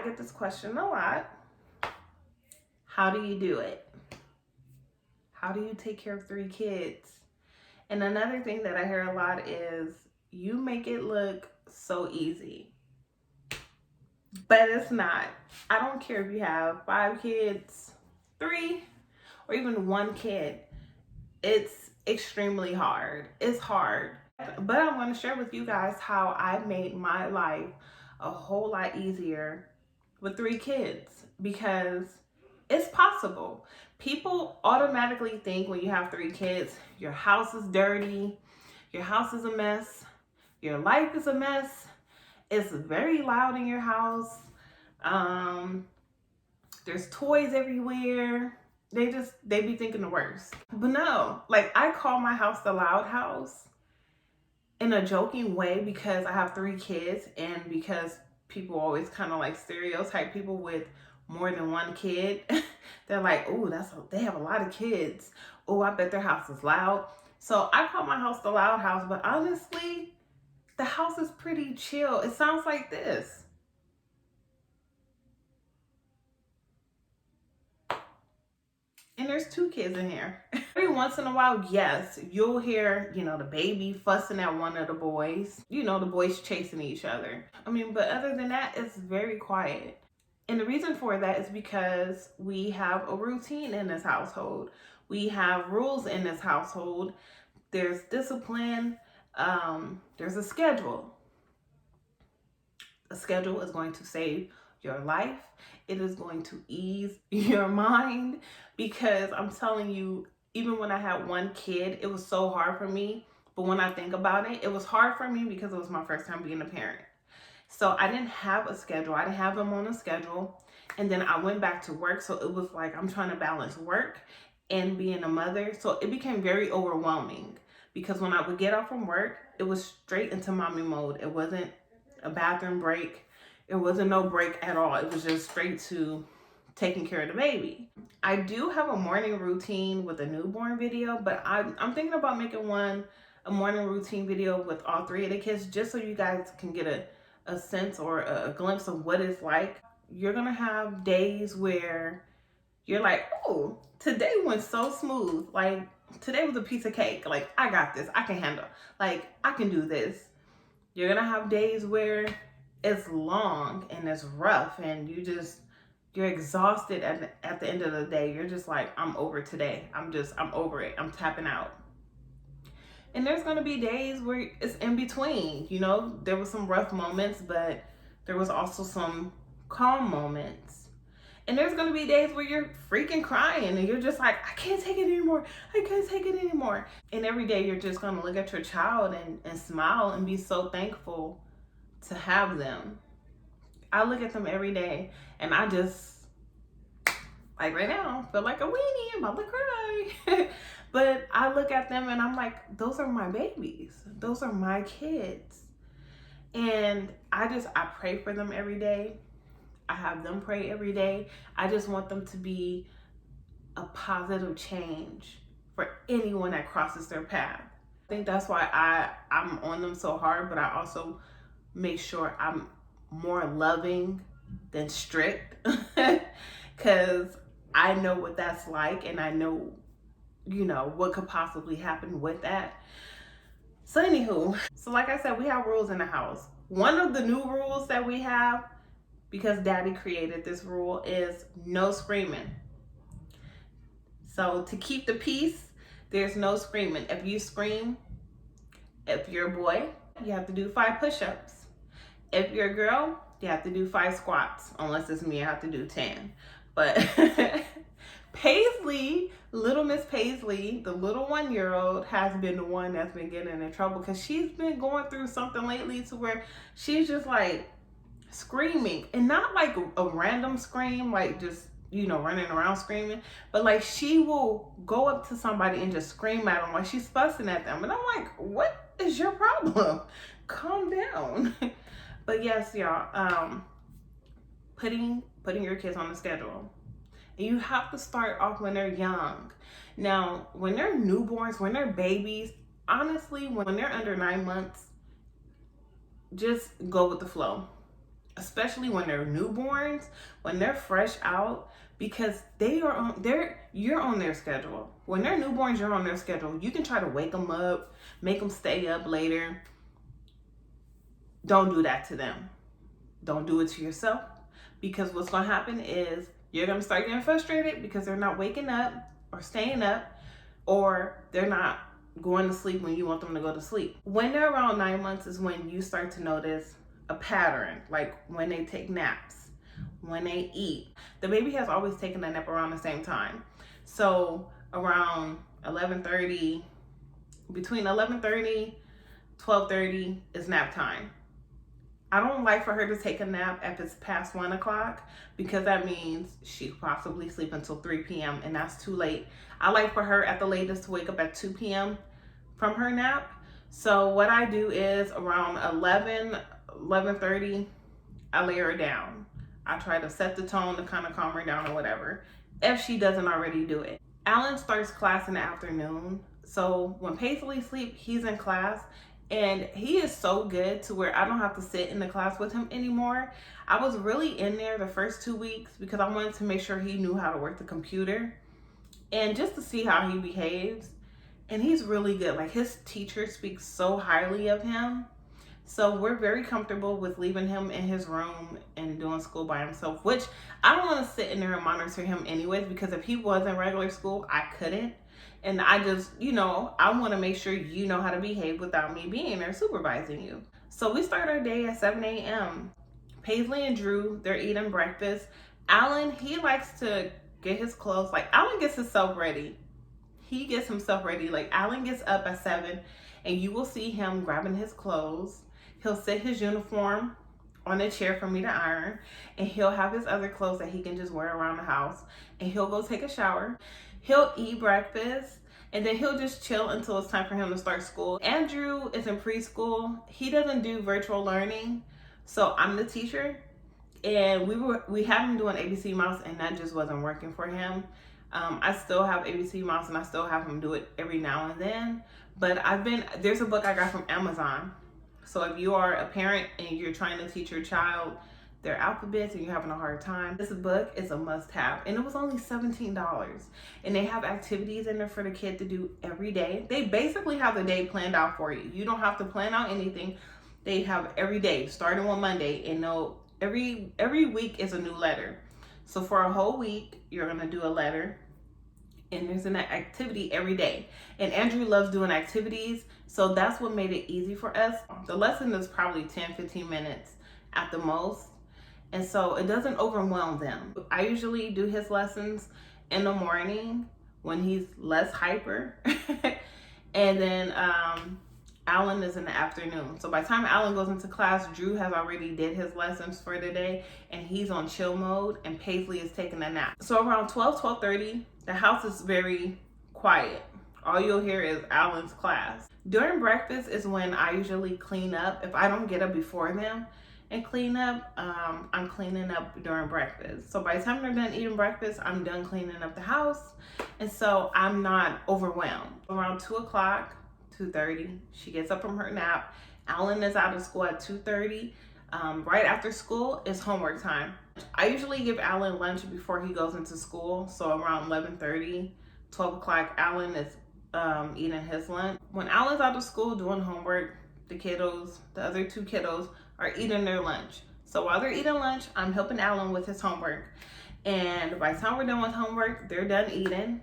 get this question a lot. How do you do it? How do you take care of 3 kids? And another thing that I hear a lot is you make it look so easy. But it's not. I don't care if you have 5 kids, 3, or even 1 kid. It's extremely hard. It's hard. But I'm going to share with you guys how I made my life a whole lot easier with 3 kids, because it's possible. People automatically think when you have 3 kids, your house is dirty, your house is a mess, your life is a mess, it's very loud in your house, there's toys everywhere. They be thinking the worst. But no, like, I call my house the loud house in a joking way because I have 3 kids, and because people always kind of like stereotype people with more than 1 kid. They're like, oh, they have a lot of kids. Oh, I bet their house is loud. So I call my house the loud house, but honestly, the house is pretty chill. It sounds like this. And there's 2 kids in here. Every once in a while, yes, you'll hear, the baby fussing at one of the boys. The boys chasing each other. But other than that, it's very quiet. And the reason for that is because we have a routine in this household. We have rules in this household. There's discipline. There's a schedule. A schedule is going to save your life. It is going to ease your mind, because I'm telling you, even when I had 1 kid, it was so hard for me. But when I think about it, it was hard for me because it was my first time being a parent. So I didn't have a schedule. I didn't have them on a schedule. And then I went back to work. So it was like I'm trying to balance work and being a mother. So it became very overwhelming, because when I would get off from work, it was straight into mommy mode. It wasn't a bathroom break. It wasn't no break at all. It was just straight to taking care of the baby. I do have a morning routine with a newborn video, but I'm thinking about making a morning routine video with all 3 of the kids, just so you guys can get a sense or a glimpse of what it's like. You're gonna have days where you're like, oh, today went so smooth. Like, today was a piece of cake. Like, I got this. I can handle. Like, I can do this. You're gonna have days where it's long and it's rough, and you're exhausted at the end of the day. You're just like, I'm over today. I'm over it. I'm tapping out. And there's going to be days where it's in between. There was some rough moments, but there was also some calm moments. And there's going to be days where you're freaking crying and you're just like, I can't take it anymore. I can't take it anymore. And every day you're just going to look at your child and smile and be so thankful to have them. I look at them every day, and I just, like right now, feel like a weenie. I'm about to cry. But I look at them and I'm like, those are my babies. Those are my kids. And I pray for them every day. I have them pray every day. I just want them to be a positive change for anyone that crosses their path. I think that's why I'm on them so hard, but I also make sure I'm more loving than strict, because I know what that's like, and I know, what could possibly happen with that. So anywho, like I said, we have rules in the house. One of the new rules that we have, because Daddy created this rule, is no screaming. So to keep the peace, there's no screaming. If you scream, if you're a boy, you have to do 5 push-ups. If you're a girl, you have to do 5 squats. Unless it's me, I have to do 10. But Paisley, little Miss Paisley, the little 1-year-old, has been the one that's been getting in trouble, because she's been going through something lately to where she's just like screaming, and not like a random scream, like just, running around screaming, but like she will go up to somebody and just scream at them like she's fussing at them. And I'm like, what is your problem? Calm down. But yes, y'all, putting your kids on the schedule. And you have to start off when they're young. Now, when they're newborns, when they're babies, honestly, when they're under 9 months, just go with the flow. especially when they're newborns, when they're fresh out, because you're on their schedule. When they're newborns, you're on their schedule. You can try to wake them up, make them stay up later. Don't do that to them. Don't do it to yourself, because what's going to happen is you're going to start getting frustrated because they're not waking up or staying up, or they're not going to sleep when you want them to go to sleep. When they're around 9 months is when you start to notice a pattern, like when they take naps, when they eat. The baby has always taken a nap around the same time. So around 11:30, between 11:30, 12:30 is nap time. I don't like for her to take a nap if it's past 1 o'clock, because that means she could possibly sleep until 3 p.m. and that's too late. I like for her at the latest to wake up at 2 p.m. from her nap. So what I do is around 11:30, I lay her down. I try to set the tone to kind of calm her down or whatever, if she doesn't already do it. Alan starts class in the afternoon. So when Paisley sleeps, he's in class. And he is so good to where I don't have to sit in the class with him anymore. I was really in there the first 2 weeks because I wanted to make sure he knew how to work the computer and just to see how he behaves. And he's really good. Like, his teacher speaks so highly of him. So we're very comfortable with leaving him in his room and doing school by himself, which I don't want to sit in there and monitor him anyways, because if he was in regular school, I couldn't. And I just, I want to make sure you know how to behave without me being there supervising you. So we start our day at 7 a.m. Paisley and Drew, they're eating breakfast. Alan, he likes to get his clothes. Like, Alan gets himself ready. He gets himself ready. Like, Alan gets up at 7 and you will see him grabbing his clothes. He'll set his uniform on a chair for me to iron, and he'll have his other clothes that he can just wear around the house, and he'll go take a shower. He'll eat breakfast, and then he'll just chill until it's time for him to start school. Andrew is in preschool. He doesn't do virtual learning, so I'm the teacher, and we had him doing ABC Mouse, and that just wasn't working for him. I still have ABC Mouse, and I still have him do it every now and then, but there's a book I got from Amazon. So if you are a parent and you're trying to teach your child their alphabets and you're having a hard time, this book is a must-have. And it was only $17. And they have activities in there for the kid to do every day. They basically have the day planned out for you. You don't have to plan out anything. They have every day, starting on Monday, and every week is a new letter. So for a whole week, you're gonna do a letter, and there's an activity every day. And Andrew loves doing activities, so that's what made it easy for us. The lesson is probably 10-15 minutes at the most, and so it doesn't overwhelm them. I usually do his lessons in the morning when he's less hyper, and then Alan is in the afternoon. So by the time Alan goes into class, Drew has already did his lessons for the day, and he's on chill mode, and Paisley is taking a nap. So around 12:30, the house is very quiet. All you'll hear is Alan's class. During breakfast is when I usually clean up. If I don't get up before them and clean up, I'm cleaning up during breakfast. So by the time they're done eating breakfast, I'm done cleaning up the house. And so I'm not overwhelmed. Around 2 o'clock, 2:30, she gets up from her nap. Alan is out of school at 2:30. Right after school is homework time. I usually give Alan lunch before he goes into school. So around 11:30, 12 o'clock, Alan is eating his lunch. When Alan's out of school doing homework, the other two kiddos are eating their lunch. So while they're eating lunch, I'm helping Alan with his homework. And by the time we're done with homework, they're done eating.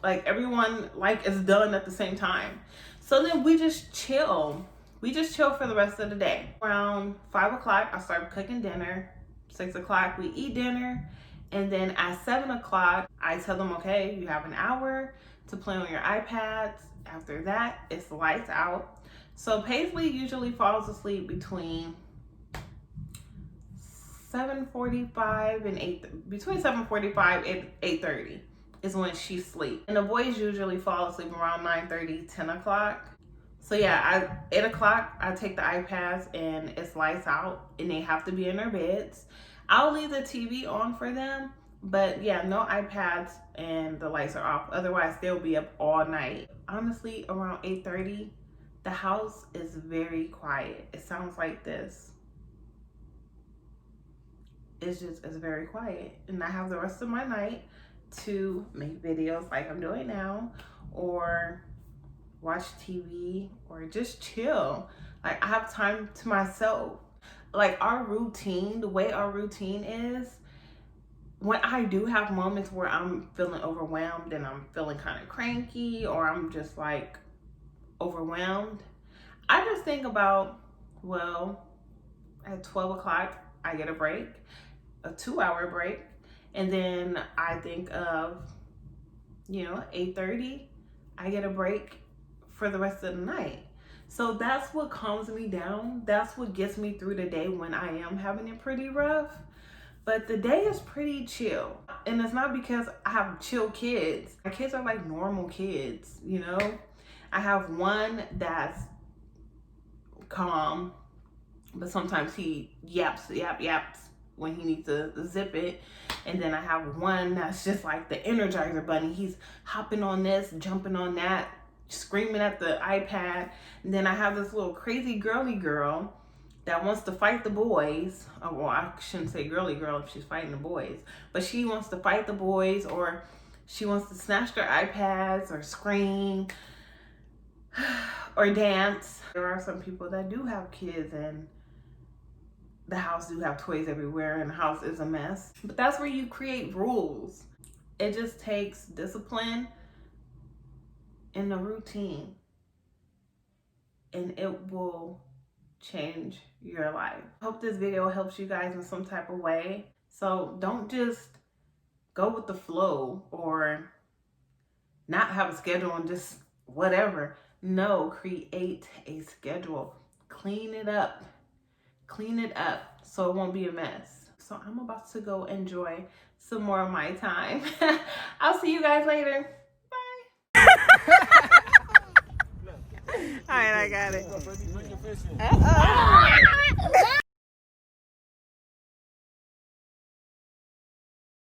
Like, everyone is done at the same time. So then we just chill. We just chill for the rest of the day. Around 5 o'clock, I start cooking dinner. 6 o'clock, we eat dinner. And then at 7 o'clock, I tell them, okay, you have an hour to play on your iPads. After that, it's lights out. So Paisley usually falls asleep between 7:45 and 8:30 is when she sleeps. And the boys usually fall asleep around 9:30, 10 o'clock. So yeah, at 8 o'clock, I take the iPads and it's lights out, and they have to be in their beds. I'll leave the TV on for them, but yeah, no iPads and the lights are off. Otherwise, they'll be up all night. Honestly, around 8:30, the house is very quiet. It sounds like this. it's very quiet. And I have the rest of my night to make videos like I'm doing now, or watch TV, or just chill. Like, I have time to myself. Like, our routine, the way our routine is, when I do have moments where I'm feeling overwhelmed and I'm feeling kind of cranky, or I'm just like overwhelmed, I just think about, well, at 12 o'clock, I get a break, a 2-hour break. And then I think of, 8:30, I get a break for the rest of the night. So that's what calms me down. That's what gets me through the day when I am having it pretty rough. But the day is pretty chill. And it's not because I have chill kids. My kids are like normal kids, I have one that's calm, but sometimes he yaps when he needs to zip it. And then I have one that's just like the Energizer bunny. He's hopping on this, jumping on that, screaming at the iPad. And then I have this little crazy girly girl that wants to fight the boys. Oh, well, I shouldn't say girly girl if she's fighting the boys, but she wants to fight the boys, or she wants to snatch their iPads, or scream, or dance. There are some people that do have kids and the house do have toys everywhere and the house is a mess. But that's where you create rules. It just takes discipline and a routine, and it will change your life. I hope this video helps you guys in some type of way. So don't just go with the flow or not have a schedule and just whatever. No, create a schedule. Clean it up so it won't be a mess. So I'm about to go enjoy some more of my time. I'll see you guys later. Bye. All right, I got it.